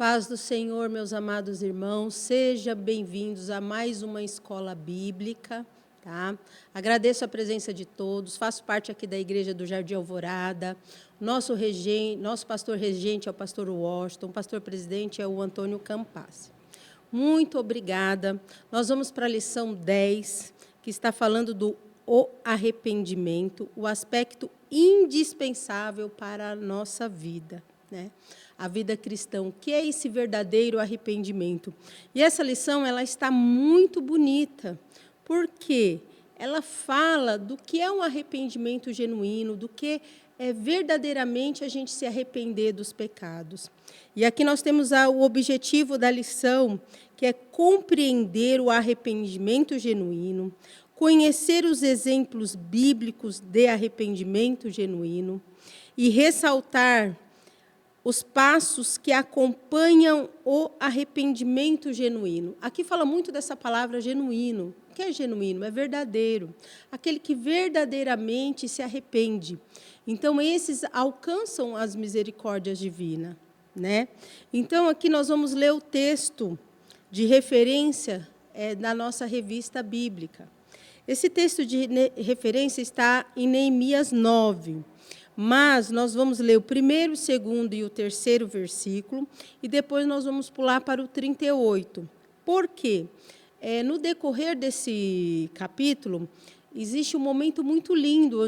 paz do Senhor, meus amados irmãos, sejam bem-vindos a mais uma escola bíblica, tá? Agradeço a presença de todos, faço parte aqui da Igreja do Jardim Alvorada, nosso pastor regente é o pastor Washington, o pastor presidente é o Antônio Campassi. Muito obrigada. Nós vamos para a lição 10, que está falando do arrependimento, o aspecto indispensável para a nossa vida, né? A vida cristã, o que é esse verdadeiro arrependimento? E essa lição ela está muito bonita, porque ela fala do que é um arrependimento genuíno, do que é verdadeiramente a gente se arrepender dos pecados. E aqui nós temos o objetivo da lição, que é compreender o arrependimento genuíno, conhecer os exemplos bíblicos de arrependimento genuíno e ressaltar os passos que acompanham o arrependimento genuíno. Aqui fala muito dessa palavra genuíno. O que é genuíno? É verdadeiro. Aquele que verdadeiramente se arrepende. Então, esses alcançam as misericórdias divinas, né? Então, aqui nós vamos ler o texto de referência da nossa revista bíblica. Esse texto de referência está em Neemias 9. Mas nós vamos ler o primeiro, o segundo e o terceiro versículo, e depois nós vamos pular para o 38. Por quê? No decorrer desse capítulo, existe um momento muito lindo,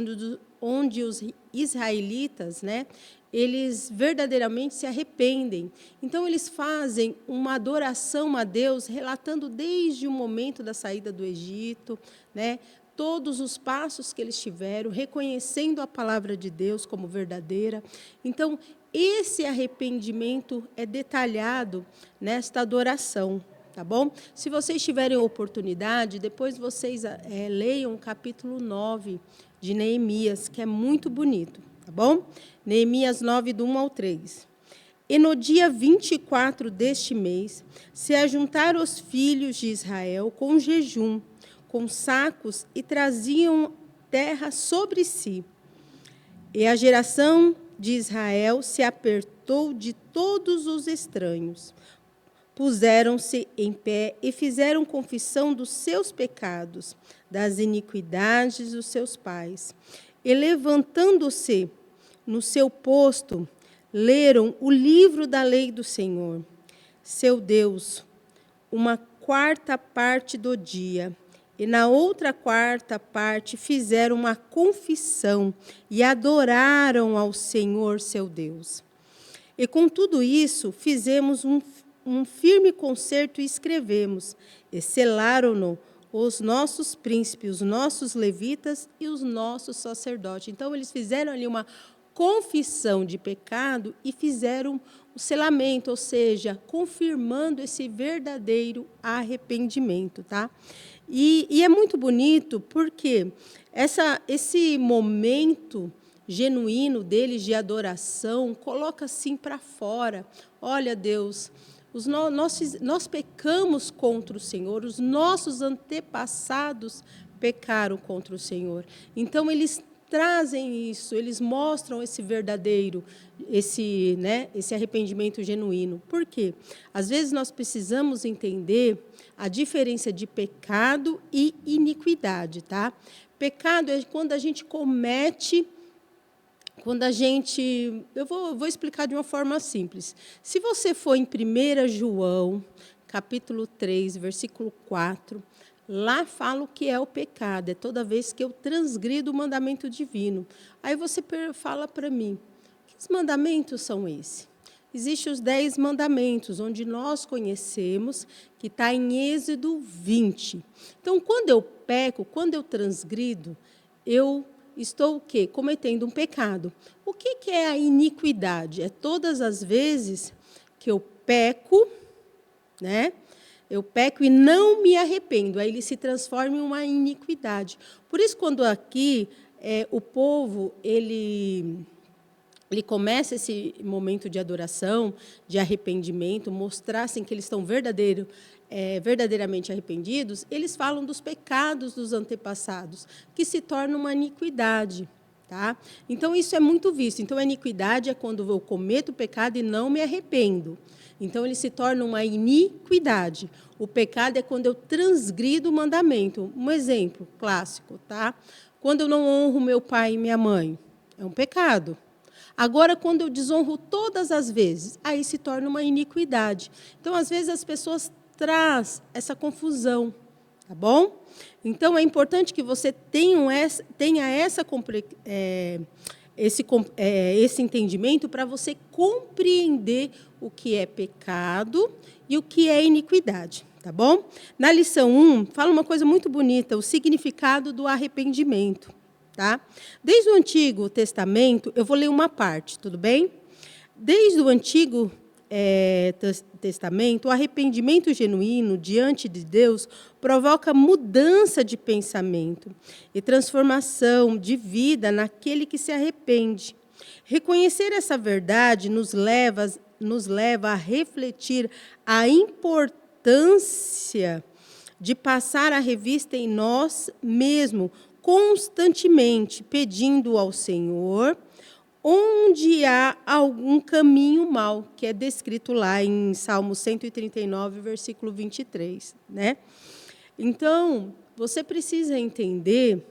onde os israelitas, né, eles verdadeiramente se arrependem. Então, eles fazem uma adoração a Deus, relatando desde o momento da saída do Egito, né, todos os passos que eles tiveram, reconhecendo a palavra de Deus como verdadeira. Então, esse arrependimento é detalhado nesta adoração, tá bom? Se vocês tiverem oportunidade, depois vocês leiam o capítulo 9 de Neemias, que é muito bonito, tá bom? Neemias 9, do 1 ao 3. E no dia 24 deste mês, se ajuntaram os filhos de Israel com jejum, com sacos, e traziam terra sobre si. E a geração de Israel se apertou de todos os estranhos. Puseram-se em pé e fizeram confissão dos seus pecados, das iniquidades dos seus pais. E levantando-se no seu posto, leram o livro da lei do Senhor, seu Deus, uma quarta parte do dia. E na outra quarta parte fizeram uma confissão e adoraram ao Senhor, seu Deus. E com tudo isso, fizemos um firme concerto e escrevemos, e selaram-no os nossos príncipes, os nossos levitas e os nossos sacerdotes. Então, eles fizeram ali uma confissão de pecado e fizeram o selamento, ou seja, confirmando esse verdadeiro arrependimento, tá? E é muito bonito porque esse momento genuíno deles de adoração coloca assim para fora. Olha, Deus, nós pecamos contra o Senhor, os nossos antepassados pecaram contra o Senhor. Então, eles trazem isso, eles mostram esse verdadeiro, esse arrependimento genuíno. Por quê? Às vezes nós precisamos entender a diferença de pecado e iniquidade, tá? Pecado é quando a gente comete, eu vou explicar de uma forma simples. Se você for em 1 João, capítulo 3, versículo 4, lá fala o que é o pecado, é toda vez que eu transgrido o mandamento divino. Aí você fala para mim, que mandamentos são esses? Existem os 10 mandamentos, onde nós conhecemos, que está em Êxodo 20. Então, quando eu peco, quando eu transgrido, eu estou o quê? Cometendo um pecado. O que é a iniquidade? É todas as vezes que eu peco, né? Eu peco e não me arrependo, aí ele se transforma em uma iniquidade. Por isso, quando aqui o povo, ele começa esse momento de adoração, de arrependimento, mostrassem que eles estão verdadeiramente arrependidos, eles falam dos pecados dos antepassados, que se torna uma iniquidade. Tá? Então, isso é muito visto. Então, a iniquidade é quando eu cometo o pecado e não me arrependo. Então, ele se torna uma iniquidade. O pecado é quando eu transgrido o mandamento. Um exemplo clássico, tá? Quando eu não honro meu pai e minha mãe, é um pecado. Agora, quando eu desonro todas as vezes, aí se torna uma iniquidade. Então, às vezes, as pessoas trazem essa confusão, tá bom? Então, é importante que você tenha esse entendimento para você compreender o que é pecado e o que é iniquidade, tá bom? Na lição 1, fala uma coisa muito bonita, o significado do arrependimento. Tá? Desde o Antigo Testamento, eu vou ler uma parte, tudo bem? Desde o Antigo Testamento, o arrependimento genuíno diante de Deus provoca mudança de pensamento e transformação de vida naquele que se arrepende. Reconhecer essa verdade nos leva a refletir a importância de passar a revista em nós mesmos, constantemente pedindo ao Senhor onde há algum caminho mau, que é descrito lá em Salmo 139, versículo 23. Né? Então, você precisa entender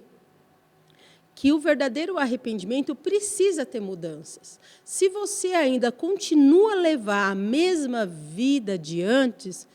que o verdadeiro arrependimento precisa ter mudanças. Se você ainda continua a levar a mesma vida de antes,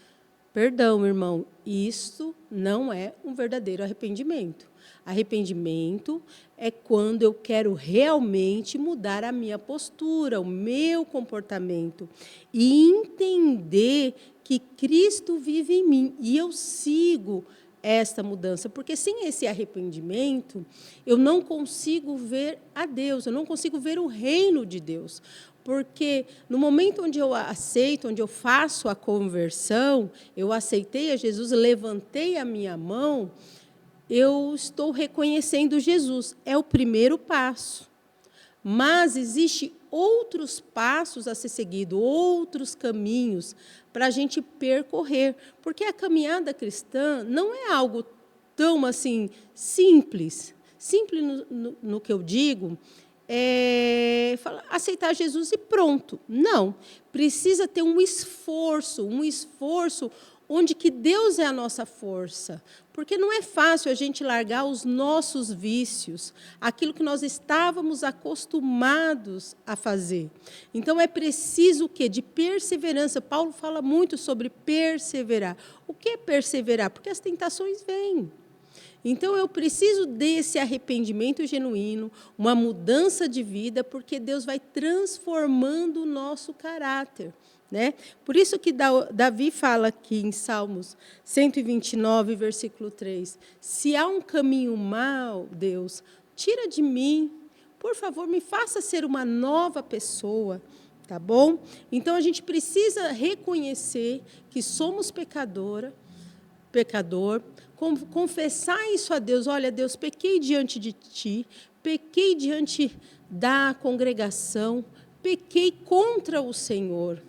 perdão, irmão, isso não é um verdadeiro arrependimento. Arrependimento é quando eu quero realmente mudar a minha postura, o meu comportamento, e entender que Cristo vive em mim, e eu sigo esta mudança, porque sem esse arrependimento, eu não consigo ver a Deus, eu não consigo ver o reino de Deus. Porque no momento onde eu aceito, onde eu faço a conversão, eu aceitei a Jesus, levantei a minha mão, eu estou reconhecendo Jesus. É o primeiro passo. Mas existem outros passos a ser seguidos, outros caminhos para a gente percorrer. Porque a caminhada cristã não é algo tão assim simples. Simples no que eu digo aceitar Jesus e pronto. Não. Precisa ter um esforço onde que Deus é a nossa força. Porque não é fácil a gente largar os nossos vícios, aquilo que nós estávamos acostumados a fazer. Então, é preciso o quê? De perseverança. Paulo fala muito sobre perseverar. O que é perseverar? Porque as tentações vêm. Então, eu preciso desse arrependimento genuíno, uma mudança de vida, porque Deus vai transformando o nosso caráter. Né? Por isso que Davi fala aqui em Salmos 129, versículo 3, se há um caminho mau, Deus, tira de mim, por favor, me faça ser uma nova pessoa, tá bom? Então, a gente precisa reconhecer que somos pecador, confessar isso a Deus, olha, Deus, pequei diante de Ti, pequei diante da congregação, pequei contra o Senhor.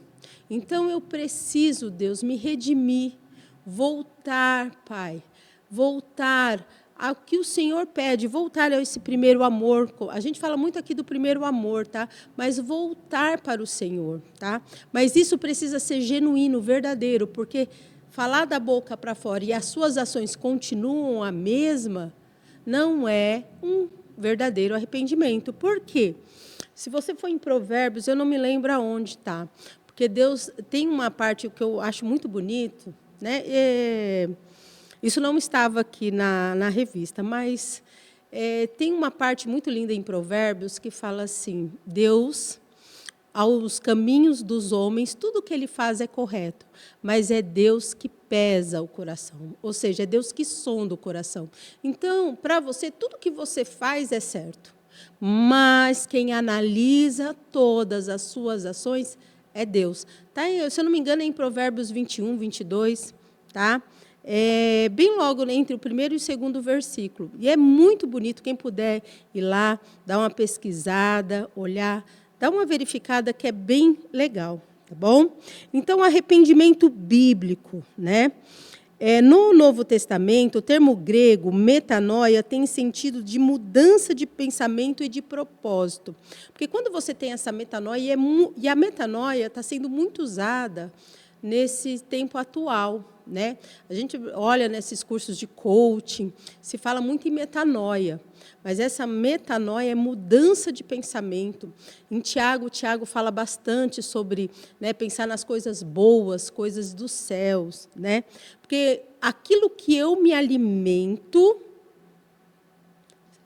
Então, eu preciso, Deus, me redimir, voltar, Pai, voltar ao que o Senhor pede, voltar a esse primeiro amor. A gente fala muito aqui do primeiro amor, tá? Mas voltar para o Senhor, tá? Mas isso precisa ser genuíno, verdadeiro, porque falar da boca para fora e as suas ações continuam a mesma, não é um verdadeiro arrependimento. Por quê? Se você for em Provérbios, eu não me lembro aonde está. Porque Deus tem uma parte que eu acho muito bonito, né? Isso não estava aqui na revista, mas tem uma parte muito linda em Provérbios que fala assim, Deus, aos caminhos dos homens, tudo o que Ele faz é correto, mas é Deus que pesa o coração, ou seja, é Deus que sonda o coração. Então, para você, tudo que você faz é certo, mas quem analisa todas as suas ações é Deus. Tá? Se eu não me engano, é em Provérbios 21, 22, tá? Bem logo entre o primeiro e o segundo versículo. E é muito bonito, quem puder ir lá, dar uma pesquisada, olhar, dar uma verificada, que é bem legal, tá bom? Então, arrependimento bíblico, né? No Novo Testamento, o termo grego metanoia tem sentido de mudança de pensamento e de propósito. Porque quando você tem essa metanoia, e a metanoia está sendo muito usada nesse tempo atual, né? A gente olha nesses cursos de coaching, se fala muito em metanoia, mas essa metanoia é mudança de pensamento. Em Tiago fala bastante sobre, né, pensar nas coisas boas, coisas dos céus, né? Porque aquilo que eu me alimento,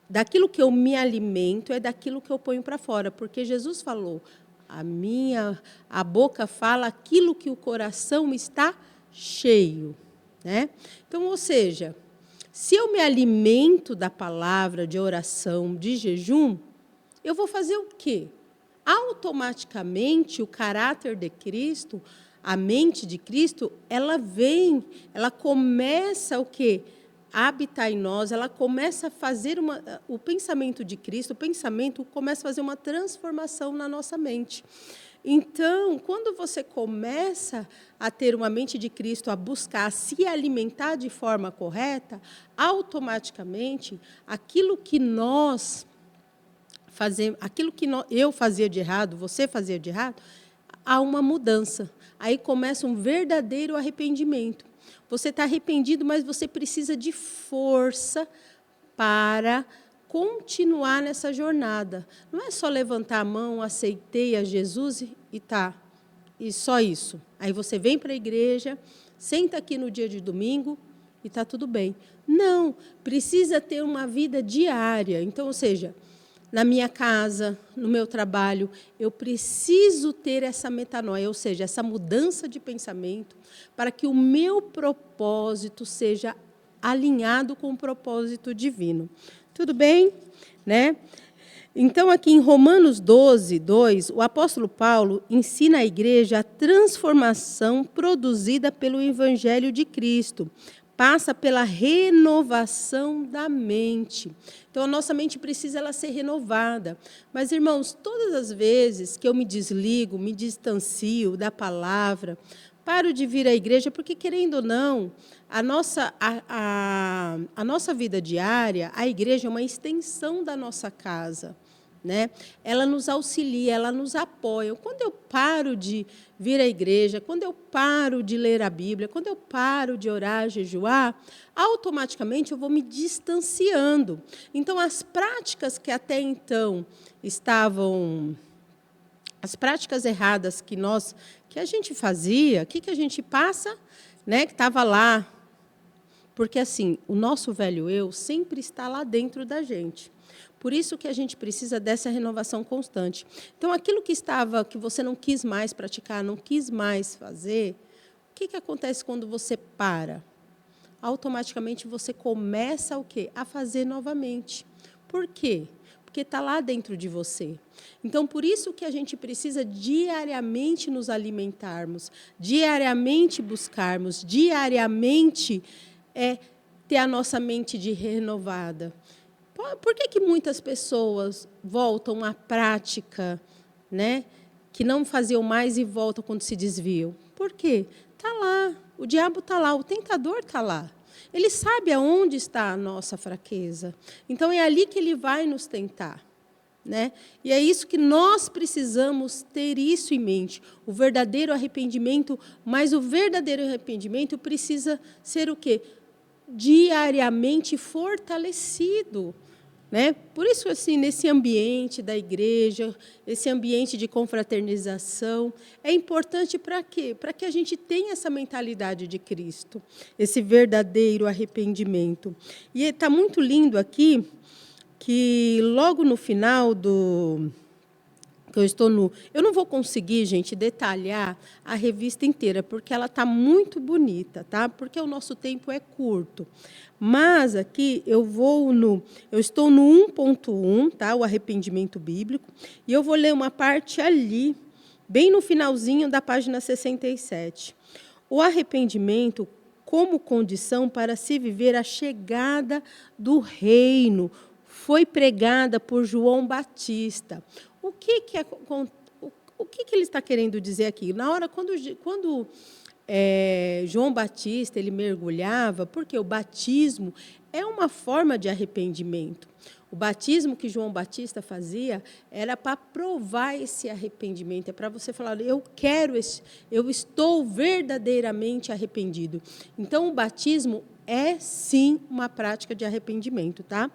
daquilo que eu me alimento é daquilo que eu ponho para fora, porque Jesus falou: a boca fala aquilo que o coração está cheio, né? Então, ou seja, se eu me alimento da palavra, de oração, de jejum, eu vou fazer o quê? Automaticamente, o caráter de Cristo, a mente de Cristo, ela começa o quê? A habitar em nós, ela começa a fazer o pensamento de Cristo, o pensamento começa a fazer uma transformação na nossa mente. Então, quando você começa a ter uma mente de Cristo, a buscar, a se alimentar de forma correta, automaticamente, aquilo que eu fazia de errado, você fazia de errado, há uma mudança. Aí começa um verdadeiro arrependimento. Você está arrependido, mas você precisa de força para continuar nessa jornada. Não é só levantar a mão, aceitei a Jesus e só isso. Aí você vem para a igreja, senta aqui no dia de domingo e está tudo bem. Não, precisa ter uma vida diária. Então, ou seja, na minha casa, no meu trabalho, eu preciso ter essa metanoia, ou seja, essa mudança de pensamento, para que o meu propósito seja alinhado com o propósito divino. Tudo bem? Né? Então, aqui em Romanos 12, 2, o apóstolo Paulo ensina à igreja a transformação produzida pelo Evangelho de Cristo. Passa pela renovação da mente. Então, a nossa mente precisa ela ser renovada. Mas, irmãos, todas as vezes que eu me desligo, me distancio da palavra, paro de vir à igreja, porque, querendo ou não, a nossa vida diária, a igreja é uma extensão da nossa casa. Né? Ela nos auxilia, ela nos apoia. Quando eu paro de vir à igreja, quando eu paro de ler a Bíblia, quando eu paro de orar, jejuar, automaticamente eu vou me distanciando. Então, as práticas que até então estavam... As práticas erradas que a gente fazia, o que a gente passa? Né? Que estava lá. Porque, assim, o nosso velho eu sempre está lá dentro da gente. Por isso que a gente precisa dessa renovação constante. Então, aquilo que você não quis mais praticar, não quis mais fazer, o que acontece quando você para? Automaticamente você começa o quê? A fazer novamente. Por quê? Porque está lá dentro de você. Então, por isso que a gente precisa diariamente nos alimentarmos, diariamente buscarmos, diariamente ter a nossa mente renovada. Por que muitas pessoas voltam à prática, né, que não faziam mais e voltam quando se desviam? Por quê? Está lá, o diabo está lá, o tentador está lá. Ele sabe aonde está a nossa fraqueza. Então, é ali que ele vai nos tentar. Né? E é isso que nós precisamos ter isso em mente, o verdadeiro arrependimento, mas o verdadeiro arrependimento precisa ser o quê? Diariamente fortalecido. Né? Por isso, assim, nesse ambiente da igreja, esse ambiente de confraternização, é importante para quê? Para que a gente tenha essa mentalidade de Cristo, esse verdadeiro arrependimento. E está muito lindo aqui, que logo no final que eu não vou conseguir, gente, detalhar a revista inteira, porque ela está muito bonita, tá? Porque o nosso tempo é curto. Mas aqui eu estou no 1.1, tá? O arrependimento bíblico, e eu vou ler uma parte ali, bem no finalzinho da página 67. O arrependimento como condição para se viver a chegada do reino foi pregada por João Batista. O que ele está querendo dizer aqui? Na hora, quando João Batista, ele mergulhava, porque o batismo é uma forma de arrependimento. O batismo que João Batista fazia era para provar esse arrependimento, é para você falar, eu estou verdadeiramente arrependido. Então, o batismo é, sim, uma prática de arrependimento, tá?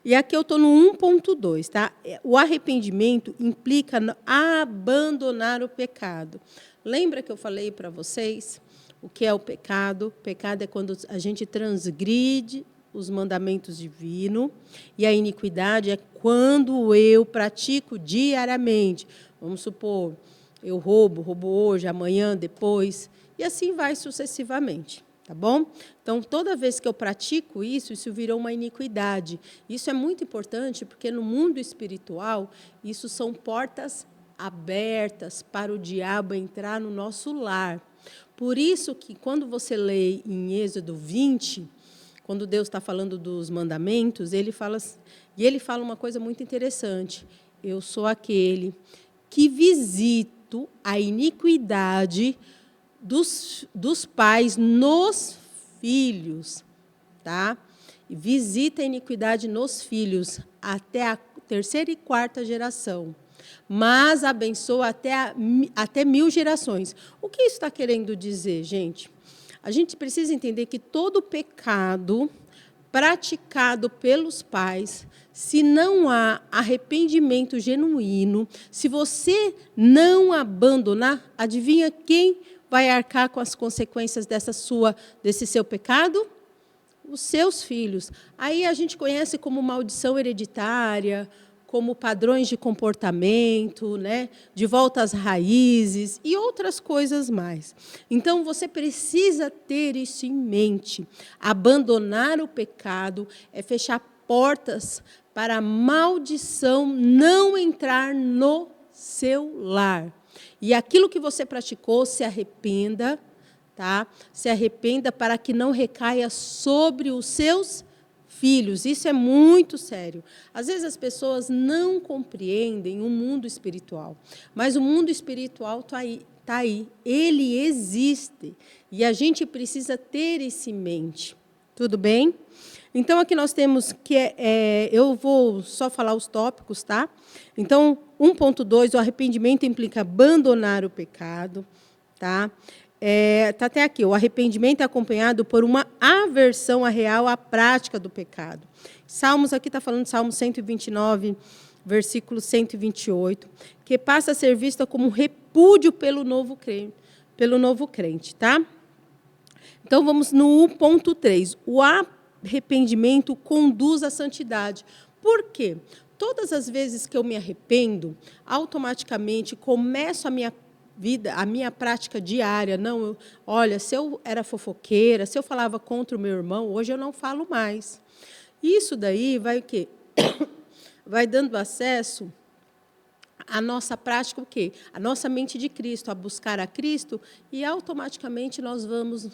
E aqui eu estou no 1.2, tá? O arrependimento implica abandonar o pecado. Lembra que eu falei para vocês o que é o pecado? O pecado é quando a gente transgride os mandamentos divinos, e a iniquidade é quando eu pratico diariamente. Vamos supor, eu roubo hoje, amanhã, depois, e assim vai sucessivamente. Tá bom? Então, toda vez que eu pratico isso virou uma iniquidade. Isso é muito importante, porque no mundo espiritual, isso são portas abertas para o diabo entrar no nosso lar. Por isso que, quando você lê em Êxodo 20, quando Deus está falando dos mandamentos, ele fala uma coisa muito interessante. Eu sou aquele que visito a iniquidade dos pais nos filhos, tá? Visita a iniquidade nos filhos até a 3ª e 4ª geração, mas abençoa até 1000 gerações. O que isso está querendo dizer, gente? A gente precisa entender que todo pecado praticado pelos pais, se não há arrependimento genuíno, se você não abandonar, adivinha quem vai arcar com as consequências desse seu pecado? Os seus filhos. Aí a gente conhece como maldição hereditária, como padrões de comportamento, né, de volta às raízes e outras coisas mais. Então, você precisa ter isso em mente. Abandonar o pecado é fechar portas para a maldição não entrar no seu lar. E aquilo que você praticou, se arrependa, tá? Se arrependa para que não recaia sobre os seus filhos. Isso é muito sério. Às vezes as pessoas não compreendem o mundo espiritual, mas o mundo espiritual está aí. Ele existe e a gente precisa ter isso em mente. Tudo bem? Então, aqui nós temos que... eu vou só falar os tópicos, tá? Então, 1.2, o arrependimento implica abandonar o pecado, tá? Está até aqui, o arrependimento é acompanhado por uma aversão real à prática do pecado. Salmos, aqui está falando de Salmo 129, versículo 128, que passa a ser vista como repúdio pelo novo crente, tá? Então, vamos no 1.3. O arrependimento conduz à santidade. Por quê? Todas as vezes que eu me arrependo, automaticamente começo a minha vida, a minha prática diária. Não, olha, se eu era fofoqueira, se eu falava contra o meu irmão, hoje eu não falo mais. Isso daí vai o quê? Vai dando acesso à nossa prática, o quê? A nossa mente de Cristo, a buscar a Cristo, e automaticamente nós vamos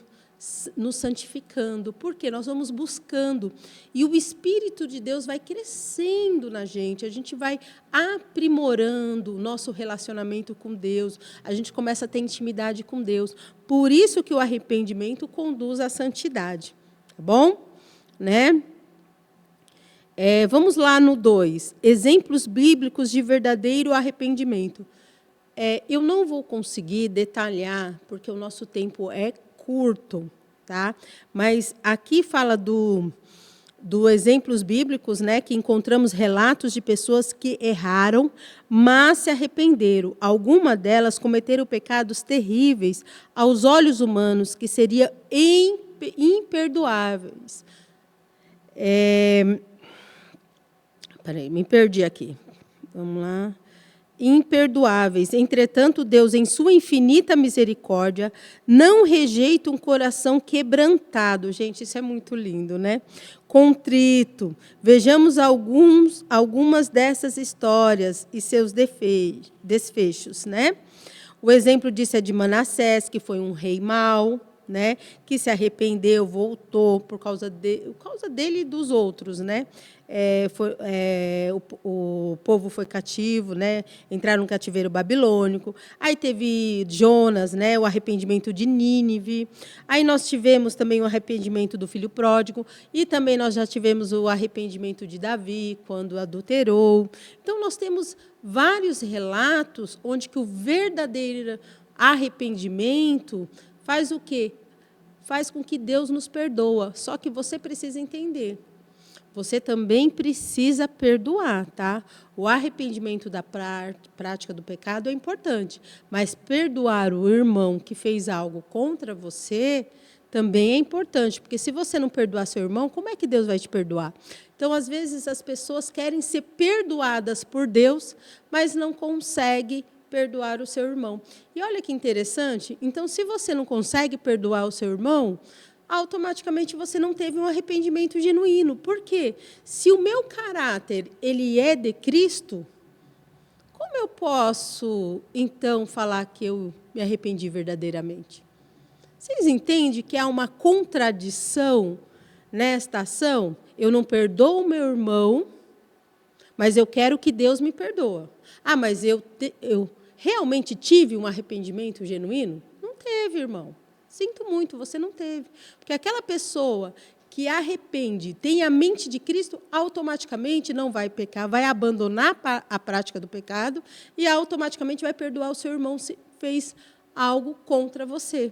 nos santificando, porque nós vamos buscando, e o Espírito de Deus vai crescendo na gente, a gente vai aprimorando o nosso relacionamento com Deus, a gente começa a ter intimidade com Deus. Por isso que o arrependimento conduz à santidade, tá bom? Né? Vamos lá no 2, exemplos bíblicos de verdadeiro arrependimento. Eu não vou conseguir detalhar, porque o nosso tempo é curto, tá? Mas aqui fala do exemplos bíblicos, né, que encontramos relatos de pessoas que erraram, mas se arrependeram. Algumas delas cometeram pecados terríveis aos olhos humanos, que seriam imperdoáveis. Peraí, me perdi aqui. Vamos lá. Imperdoáveis. Entretanto, Deus, em sua infinita misericórdia, não rejeita um coração quebrantado. Gente, isso é muito lindo, né? Contrito. Vejamos algumas dessas histórias e seus desfechos, né? O exemplo disso é de Manassés, que foi um rei mau, né, que se arrependeu, voltou por causa dele e dos outros, né? O povo foi cativo, né? Entraram no cativeiro babilônico. Aí teve Jonas, né? O arrependimento de Nínive. Aí nós tivemos também o arrependimento do filho pródigo. E também nós já tivemos o arrependimento de Davi, quando adulterou. Então, nós temos vários relatos onde que o verdadeiro arrependimento faz o quê? Faz com que Deus nos perdoa. Só que você precisa entender. Você também precisa perdoar, tá? O arrependimento da prática do pecado é importante, mas perdoar o irmão que fez algo contra você também é importante, porque se você não perdoar seu irmão, como é que Deus vai te perdoar? Então, às vezes, as pessoas querem ser perdoadas por Deus, mas não conseguem perdoar o seu irmão. E olha que interessante, então, se você não consegue perdoar o seu irmão, automaticamente você não teve um arrependimento genuíno. Por quê? Se o meu caráter ele é de Cristo, como eu posso, então, falar que eu me arrependi verdadeiramente? Vocês entendem que há uma contradição nesta ação? Eu não perdoo o meu irmão, mas eu quero que Deus me perdoa. Ah, mas eu realmente tive um arrependimento genuíno? Não teve, irmão. Sinto muito, você não teve. Porque aquela pessoa que arrepende, tem a mente de Cristo, automaticamente não vai pecar, vai abandonar a prática do pecado e automaticamente vai perdoar o seu irmão se fez algo contra você.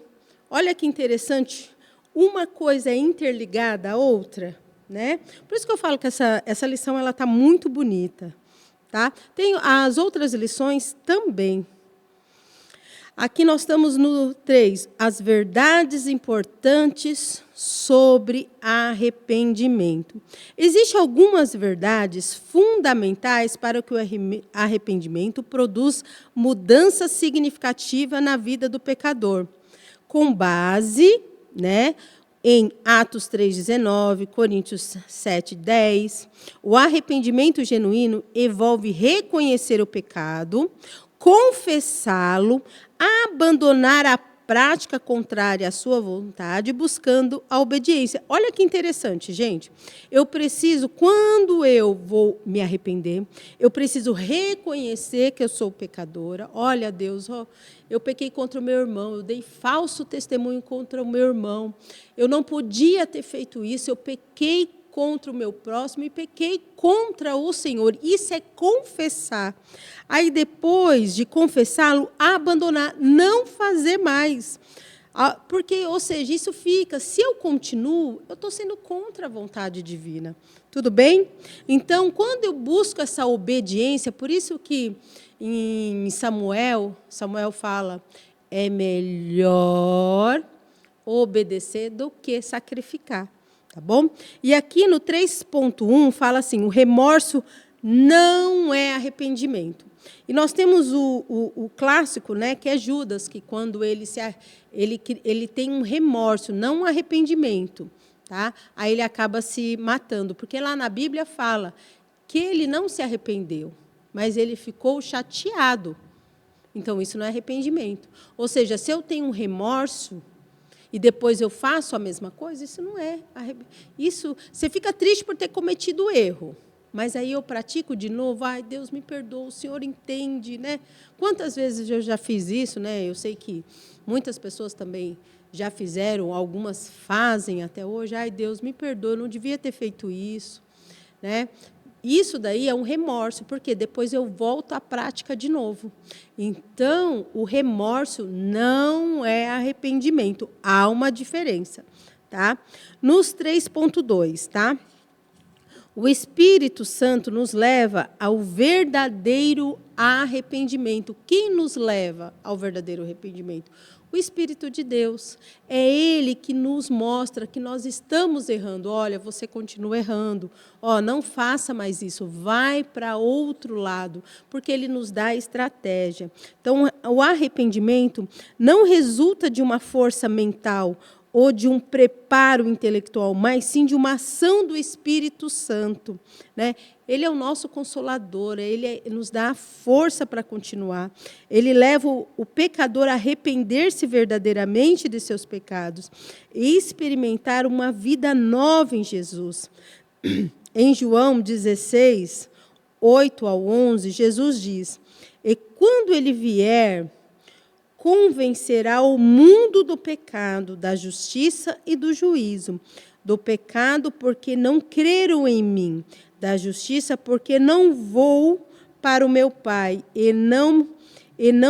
Olha que interessante, uma coisa é interligada à outra, né? Por isso que eu falo que essa lição ela está muito bonita. Tá? Tem as outras lições também. Aqui nós estamos no 3, as verdades importantes sobre arrependimento. Existem algumas verdades fundamentais para que o arrependimento produza mudança significativa na vida do pecador, com base, né, em Atos 3,19, Coríntios 7,10. O arrependimento genuíno envolve reconhecer o pecado, confessá-lo, abandonar a prática contrária à sua vontade, buscando a obediência. Olha que interessante, gente. Eu preciso, quando eu vou me arrepender, eu preciso reconhecer que eu sou pecadora. Olha, Deus, eu pequei contra o meu irmão, eu dei falso testemunho contra o meu irmão. Eu não podia ter feito isso, eu pequei contra o meu próximo e pequei contra o Senhor. Isso é confessar. Aí, depois de confessá-lo, abandonar, não fazer mais. Porque, ou seja, isso fica, se eu continuo, eu estou sendo contra a vontade divina. Tudo bem? Então, quando eu busco essa obediência, por isso que em Samuel fala, é melhor obedecer do que sacrificar. Tá bom? E aqui no 3.1 fala assim, o remorso não é arrependimento. E nós temos o clássico, né, que é Judas, que quando ele tem um remorso, não um arrependimento, tá? Aí ele acaba se matando, porque lá na Bíblia fala que ele não se arrependeu, mas ele ficou chateado. Então, isso não é arrependimento. Ou seja, se eu tenho um remorso e depois eu faço a mesma coisa, isso não é. Isso, você fica triste por ter cometido o erro, mas aí eu pratico de novo, ai, Deus me perdoa, o Senhor entende, né? Quantas vezes eu já fiz isso, né? Eu sei que muitas pessoas também já fizeram, algumas fazem até hoje, ai, Deus me perdoa, eu não devia ter feito isso, né? Isso daí é um remorso, porque depois eu volto à prática de novo. Então, o remorso não é arrependimento. Há uma diferença. Tá? Nos 3.2, tá? O Espírito Santo nos leva ao verdadeiro arrependimento. Quem nos leva ao verdadeiro arrependimento? O Espírito de Deus. É Ele que nos mostra que nós estamos errando. Olha, você continua errando. Não faça mais isso. Vai para outro lado, porque Ele nos dá estratégia. Então, o arrependimento não resulta de uma força mental ou de um preparo intelectual, mas sim de uma ação do Espírito Santo, né? Ele é o nosso consolador, ele nos dá a força para continuar. Ele leva o pecador a arrepender-se verdadeiramente de seus pecados e experimentar uma vida nova em Jesus. Em João 16, 8 ao 11, Jesus diz: "E quando ele vier, convencerá o mundo do pecado, da justiça e do juízo. Do pecado, porque não creram em mim. Da justiça, porque não vou para o meu Pai, e não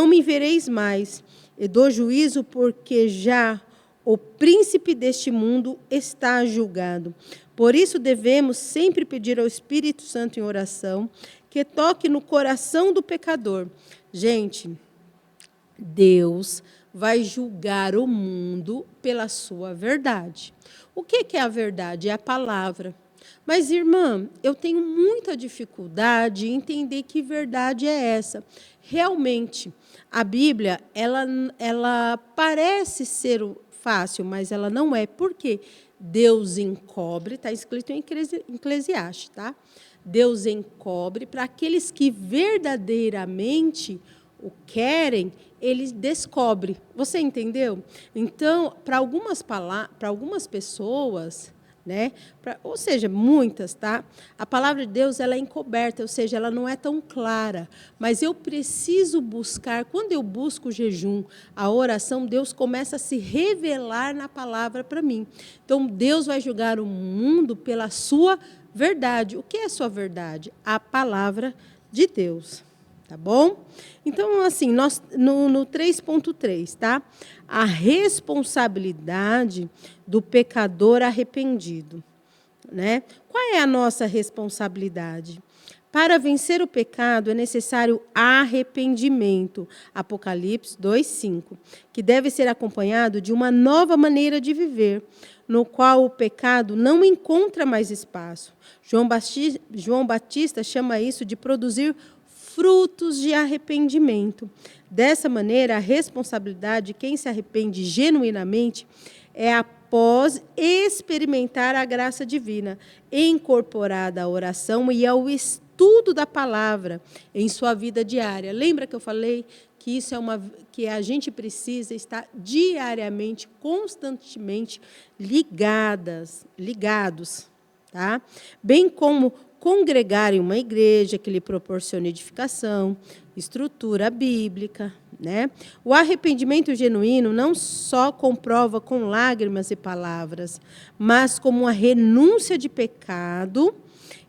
me vereis mais. E do juízo, porque já o príncipe deste mundo está julgado. Por isso devemos sempre pedir ao Espírito Santo em oração, que toque no coração do pecador." Gente, Deus vai julgar o mundo pela sua verdade. O que é a verdade? É a palavra. Mas, irmã, eu tenho muita dificuldade em entender que verdade é essa. Realmente, a Bíblia, ela parece ser fácil, mas ela não é. Por quê? Deus encobre, está escrito em Eclesiastes, tá? Deus encobre para aqueles que verdadeiramente o querem, ele descobre. Você entendeu? Então, para algumas pessoas, né? Ou seja, muitas, tá? A palavra de Deus, ela é encoberta, ou seja, ela não é tão clara. Mas eu preciso buscar, quando eu busco o jejum, a oração, Deus começa a se revelar na palavra para mim. Então, Deus vai julgar o mundo pela sua verdade. O que é a sua verdade? A palavra de Deus. Tá bom? Então, assim, nós no 3.3, tá? A responsabilidade do pecador arrependido, né? Qual é a nossa responsabilidade? Para vencer o pecado é necessário arrependimento, Apocalipse 2:5, que deve ser acompanhado de uma nova maneira de viver, no qual o pecado não encontra mais espaço. João Batista chama isso de produzir frutos de arrependimento. Dessa maneira, a responsabilidade de quem se arrepende genuinamente é após experimentar a graça divina, incorporada à oração e ao estudo da palavra em sua vida diária. Lembra que eu falei que isso que a gente precisa estar diariamente, constantemente ligados, tá? Bem como congregar em uma igreja que lhe proporcione edificação, estrutura bíblica, né? O arrependimento genuíno não só comprova com lágrimas e palavras, mas como uma renúncia de pecado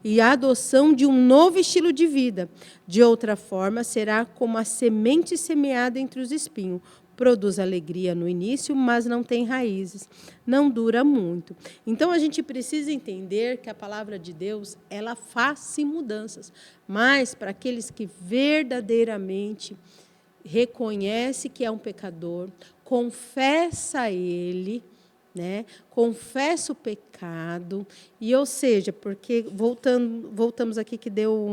e a adoção de um novo estilo de vida. De outra forma, será como a semente semeada entre os espinhos. Produz alegria no início, mas não tem raízes, não dura muito. Então, a gente precisa entender que a palavra de Deus, ela faz mudanças, mas para aqueles que verdadeiramente reconhece que é um pecador, confessa ele, né? Confessa o pecado, e ou seja, porque voltamos aqui que deu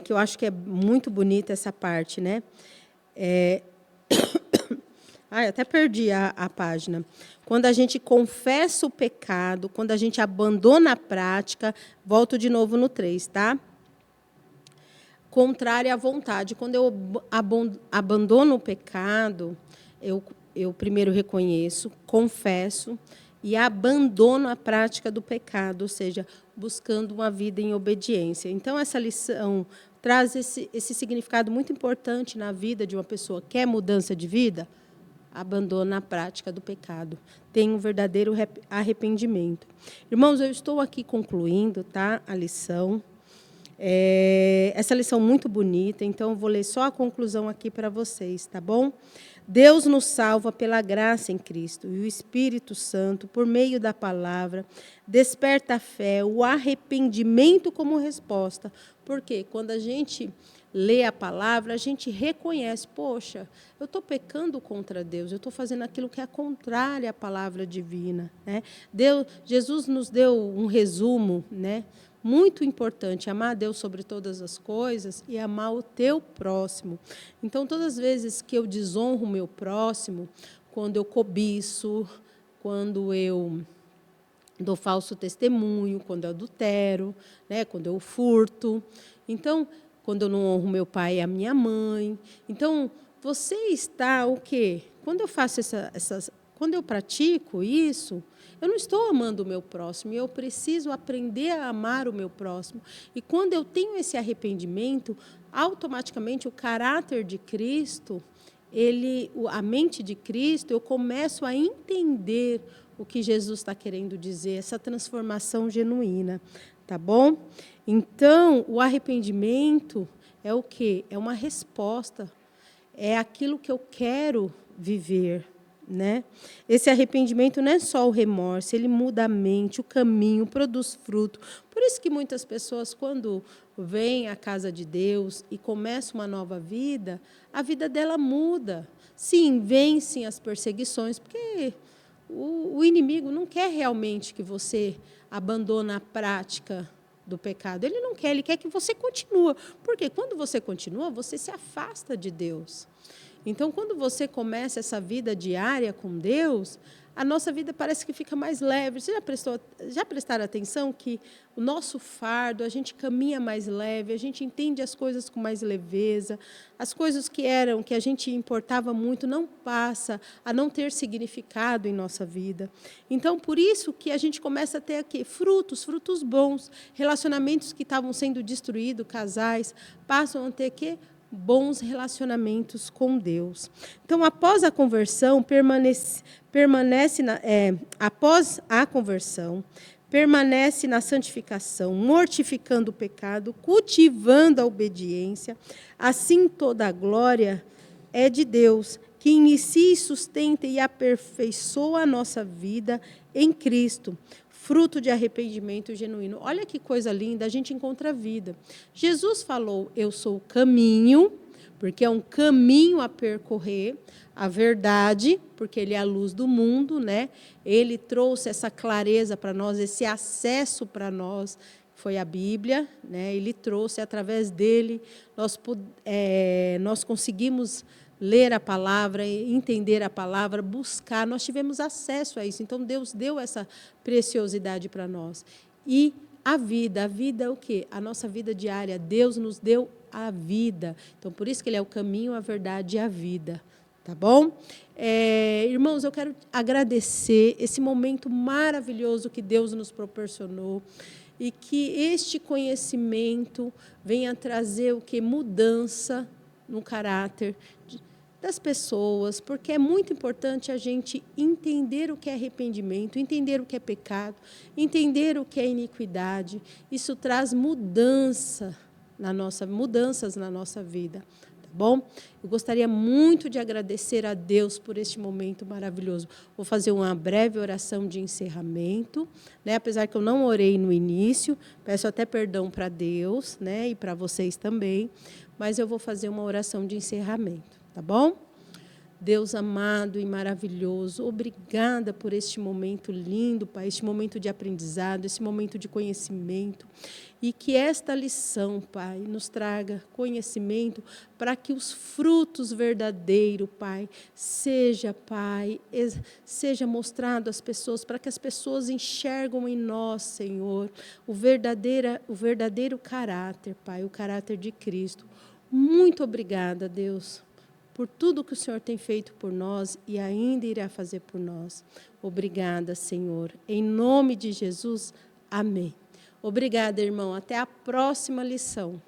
que eu acho que é muito bonita essa parte, né? Até perdi a página. Quando a gente confessa o pecado, quando a gente abandona a prática, volto de novo no 3, tá? Contrária à vontade. Quando eu abandono o pecado, eu primeiro reconheço, confesso e abandono a prática do pecado, ou seja, buscando uma vida em obediência. Então, essa lição traz esse significado muito importante na vida de uma pessoa. Quer mudança de vida? Abandona a prática do pecado. Tem um verdadeiro arrependimento. Irmãos, eu estou aqui concluindo, tá, a lição. Essa lição muito bonita, então eu vou ler só a conclusão aqui para vocês, tá bom? Deus nos salva pela graça em Cristo e o Espírito Santo, por meio da palavra, desperta a fé, o arrependimento como resposta. Porque quando a gente lê a palavra, a gente reconhece, poxa, eu estou pecando contra Deus, eu estou fazendo aquilo que é contrário à palavra divina, né? Jesus nos deu um resumo, né? Muito importante, amar a Deus sobre todas as coisas e amar o teu próximo. Então, todas as vezes que eu desonro o meu próximo, quando eu cobiço, quando eu dou falso testemunho, quando eu adultero, né? Quando eu furto. Então, quando eu não honro meu pai e a minha mãe. Então, você está o quê? Quando eu faço quando eu pratico isso, eu não estou amando o meu próximo, eu preciso aprender a amar o meu próximo. E quando eu tenho esse arrependimento, automaticamente o caráter de Cristo, a mente de Cristo, eu começo a entender o que Jesus está querendo dizer, essa transformação genuína, tá bom? Então, o arrependimento é o quê? É uma resposta, é aquilo que eu quero viver, né? Esse arrependimento não é só o remorso, ele muda a mente, o caminho, produz fruto. Por isso que muitas pessoas, quando vêm à casa de Deus e começam uma nova vida, a vida dela muda. Sim, vencem as perseguições, porque o inimigo não quer realmente que você abandone a prática do pecado. Ele não quer, ele quer que você continue. Porque quando você continua, você se afasta de Deus. Então, quando você começa essa vida diária com Deus, a nossa vida parece que fica mais leve. Você já prestaram atenção que o nosso fardo, a gente caminha mais leve, a gente entende as coisas com mais leveza, as coisas que a gente importava muito, não passa a não ter significado em nossa vida. Então, por isso que a gente começa a ter aqui frutos bons, relacionamentos que estavam sendo destruídos, casais, passam a ter quê? Bons relacionamentos com Deus. Então, após a conversão, após a conversão, permanece na santificação, mortificando o pecado, cultivando a obediência. Assim, toda a glória é de Deus, que inicia, sustenta e aperfeiçoa a nossa vida em Cristo. Fruto de arrependimento genuíno. Olha que coisa linda, a gente encontra a vida. Jesus falou, eu sou o caminho, porque é um caminho a percorrer, a verdade, porque ele é a luz do mundo, né? Ele trouxe essa clareza para nós, esse acesso para nós, foi a Bíblia, né? Ele trouxe, através dele, nós conseguimos ler a palavra, entender a palavra, buscar, nós tivemos acesso a isso. Então, Deus deu essa preciosidade para nós. E a vida é o quê? A nossa vida diária. Deus nos deu a vida. Então, por isso que Ele é o caminho, a verdade e a vida. Tá bom? Irmãos, eu quero agradecer esse momento maravilhoso que Deus nos proporcionou e que este conhecimento venha trazer o quê? Mudança no caráter das pessoas, porque é muito importante a gente entender o que é arrependimento, entender o que é pecado, entender o que é iniquidade. Isso traz mudanças na nossa vida, tá bom? Eu gostaria muito de agradecer a Deus por este momento maravilhoso. Vou fazer uma breve oração de encerramento, né? Apesar que eu não orei no início, peço até perdão para Deus, né? E para vocês também, mas eu vou fazer uma oração de encerramento. Tá bom? Deus amado e maravilhoso, obrigada por este momento lindo, Pai, este momento de aprendizado, esse momento de conhecimento. E que esta lição, Pai, nos traga conhecimento para que os frutos verdadeiros, Pai, seja mostrado às pessoas, para que as pessoas enxergam em nós, Senhor, o verdadeiro caráter, Pai, o caráter de Cristo. Muito obrigada, Deus, por tudo que o Senhor tem feito por nós e ainda irá fazer por nós. Obrigada, Senhor. Em nome de Jesus, amém. Obrigada, irmão. Até a próxima lição.